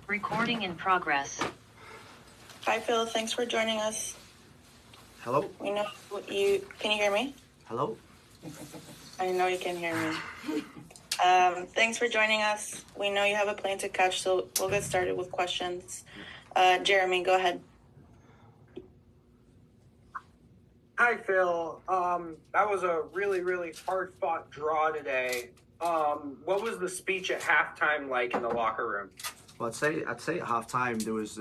Recording in progress. Hi, Phil. Thanks for joining us. Hello? We know you. Can you hear me? Hello? I know you can hear me. Thanks for joining us. We know you have a plane to catch, so we'll get started with questions. Jeremy, go ahead. Hi, Phil. That was a really, really hard-fought draw today. What was the speech at halftime like in the locker room? Well, I'd say at halftime there was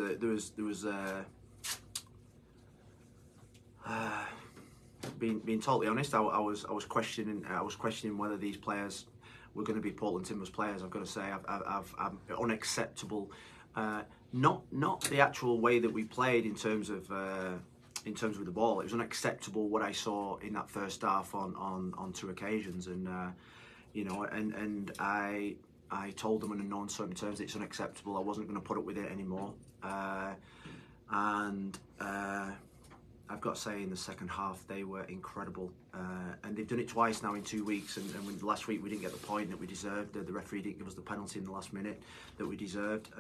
being totally honest, I was questioning whether these players were going to be Portland Timbers players. I've got to say, I've unacceptable. Not the actual way that we played in terms of with the ball. It was unacceptable what I saw in that first half on two occasions, and and I told them in non-certain terms it's unacceptable. I wasn't going to put up with it anymore, and I've got to say in the second half they were incredible, and they've done it twice now in 2 weeks, and when last week we didn't get the point that we deserved. The referee didn't give us the penalty in the last minute that we deserved.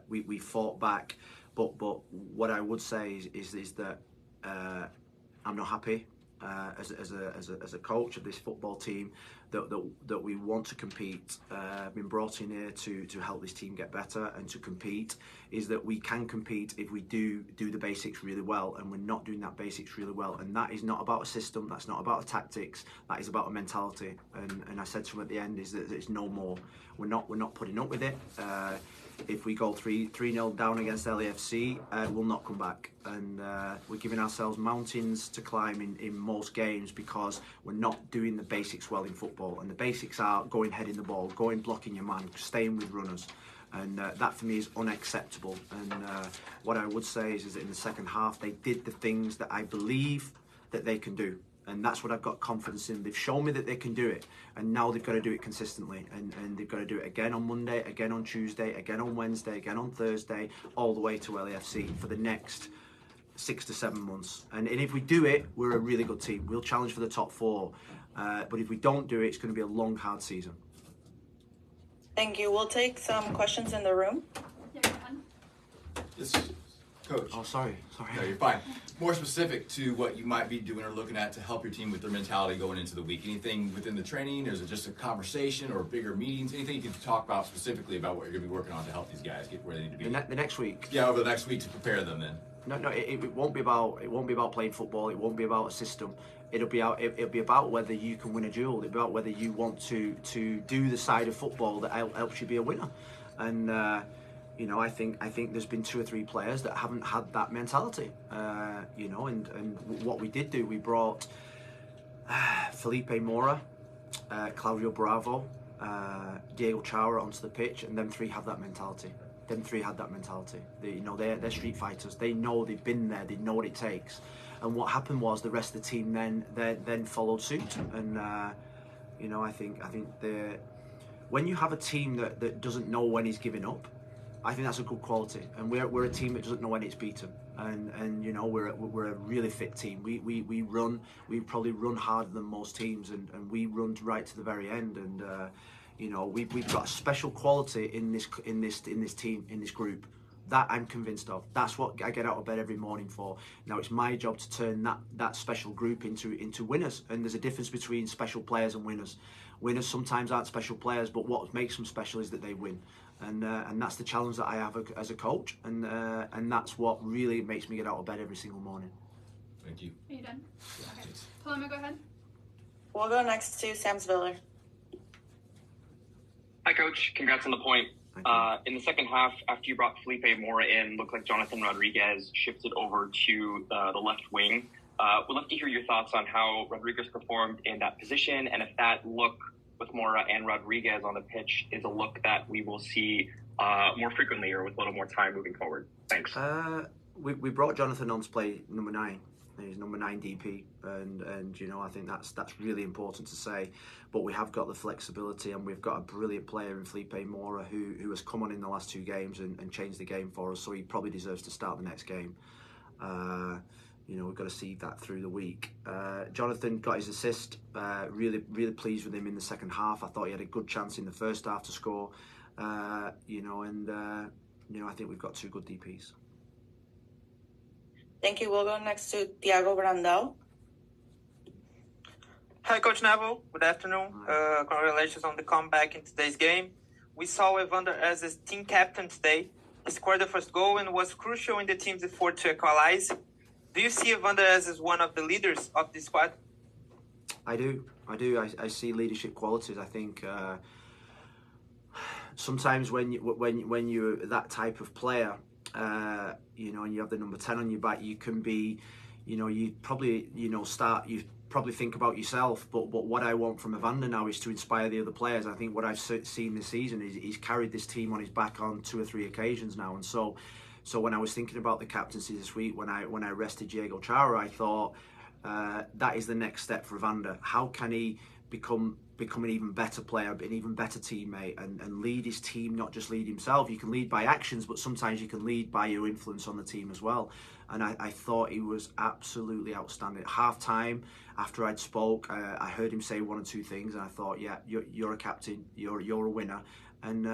We fought back, but what I would say is that I'm not happy as a coach of this football team that we want to compete. I've been brought in here to help this team get better and to compete. Is that we can compete if we do the basics really well, and we're not doing that basics really well. And that is not about a system. That's not about a tactics. That is about a mentality. And I said to him at the end is that it's no more. We're not putting up with it. If we go 3-0 down against LAFC, we'll not come back. And we're giving ourselves mountains to climb in most games because we're not doing the basics well in football. And the basics are going heading the ball, going blocking your man, staying with runners. And that for me is unacceptable. And what I would say is that in the second half, they did the things that I believe that they can do. And that's what I've got confidence in. They've shown me that they can do it, and now they've got to do it consistently. And they've got to do it again on Monday, again on Tuesday, again on Wednesday, again on Thursday, all the way to LAFC for the next 6 to 7 months. And if we do it, we're a really good team. We'll challenge for the top 4. But if we don't do it, it's going to be a long, hard season. Thank you. We'll take some questions in the room. Yes, Coach. Oh, sorry. No, you're fine. More specific to what you might be doing or looking at to help your team with their mentality going into the week. Anything within the training? Is it just a conversation or bigger meetings? Anything you can talk about specifically about what you're going to be working on to help these guys get where they need to be? The next week. Yeah, over the next week to prepare them then. No, it won't be about playing football. It won't be about a system. It'll be about whether you can win a duel. It'll be about whether you want to do the side of football that helps you be a winner. And I think there's been 2 or 3 players that haven't had that mentality. And what we did do, we brought Felipe Mora, Claudio Bravo, Diego Chara onto the pitch, and them 3 have that mentality. They're street fighters. They know, they've been there. They know what it takes. And what happened was the rest of the team then followed suit. And I think when you have a team that doesn't know when he's giving up, I think that's a good quality. And we're a team that doesn't know when it's beaten. And we're a really fit team. We probably run harder than most teams, and we run right to the very end. And we've got a special quality in this team, in this group, that I'm convinced of. That's what I get out of bed every morning for. Now it's my job to turn that special group into winners. And there's a difference between special players and winners. Winners sometimes aren't special players, but what makes them special is that they win. And that's the challenge that I have as a coach, and that's what really makes me get out of bed every single morning. Thank you. Are you done? Okay. Paloma, go ahead. We'll go next to Sam Sviller. Hi, Coach. Congrats on the point. In the second half, after you brought Felipe Mora in, looked like Jonathan Rodriguez shifted over to the left wing. Would love to hear your thoughts on how Rodriguez performed in that position, and if that look with Mora and Rodriguez on the pitch is a look that we will see more frequently or with a little more time moving forward. Thanks. We brought Jonathan on to play number 9. He's number 9 DP, and I think that's really important to say. But we have got the flexibility, and we've got a brilliant player in Felipe Mora who has come on in the last 2 games and changed the game for us. So he probably deserves to start the next game. We've got to see that through the week. Jonathan got his assist. Really pleased with him in the second half. I thought he had a good chance in the first half to score. I think we've got two good DPs. Thank you. We'll go next to Thiago Brandão. Hi, Coach Neville. Good afternoon. Congratulations on the comeback in today's game. We saw Evander as a team captain today. He scored the first goal and was crucial in the team's effort to equalize. Do you see Evander as one of the leaders of the squad? I do. I see leadership qualities. I think sometimes when you're that type of player, and you have the number 10 on your back, you can be, you probably, probably think about yourself, but what I want from Evander now is to inspire the other players. I think what I've seen this season is he's carried this team on his back on 2 or 3 occasions now, and so when I was thinking about the captaincy this week, when I rested Diego Chara, I thought that is the next step for Evander. How can he become an even better player, an even better teammate, and lead his team, not just lead himself? You can lead by actions, but sometimes you can lead by your influence on the team as well. And I thought he was absolutely outstanding. At half-time, after I'd spoke, I heard him say 1 or 2 things, and I thought, yeah, you're a captain, you're a winner. And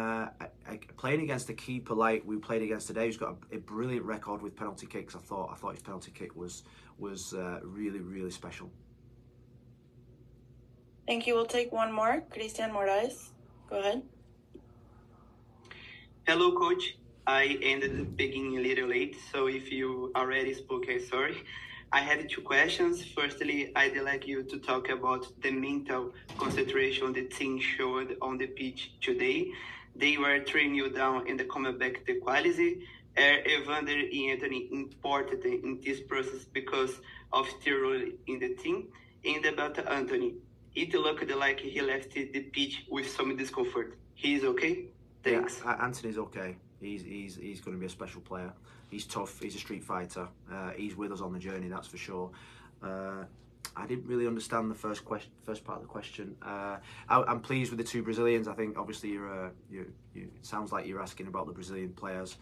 playing against a keeper like we played against today, who's got a brilliant record with penalty kicks, I thought his penalty kick was really, really special. Thank you. We'll take one more. Christian Moraes, go ahead. Hello, Coach. I ended up beginning a little late, so if you already spoke, I'm sorry. I had 2 questions. Firstly, I'd like you to talk about the mental concentration the team showed on the pitch today. They were training you down in the comeback to quality. Are Evander and Anthony important in this process because of their role in the team? And about Anthony, it looked like he left the pitch with some discomfort. He's okay? Thanks. Yeah, Anthony's okay. He's going to be a special player. He's tough. He's a street fighter. He's with us on the journey, that's for sure. I didn't really understand the first part of the question. I'm pleased with the 2 Brazilians. I think obviously it sounds like you're asking about the Brazilian players.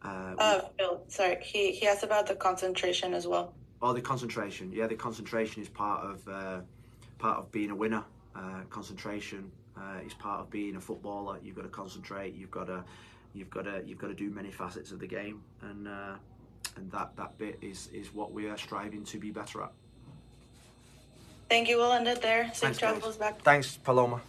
Phil, sorry. He asked about the concentration as well. Oh, the concentration. Yeah, the concentration is part of being a winner. Concentration is part of being a footballer. You've got to concentrate. You've got to do many facets of the game, and that bit is what we are striving to be better at. Thank you. We'll end it there. Safe Thanks, travels back. Thanks, Paloma.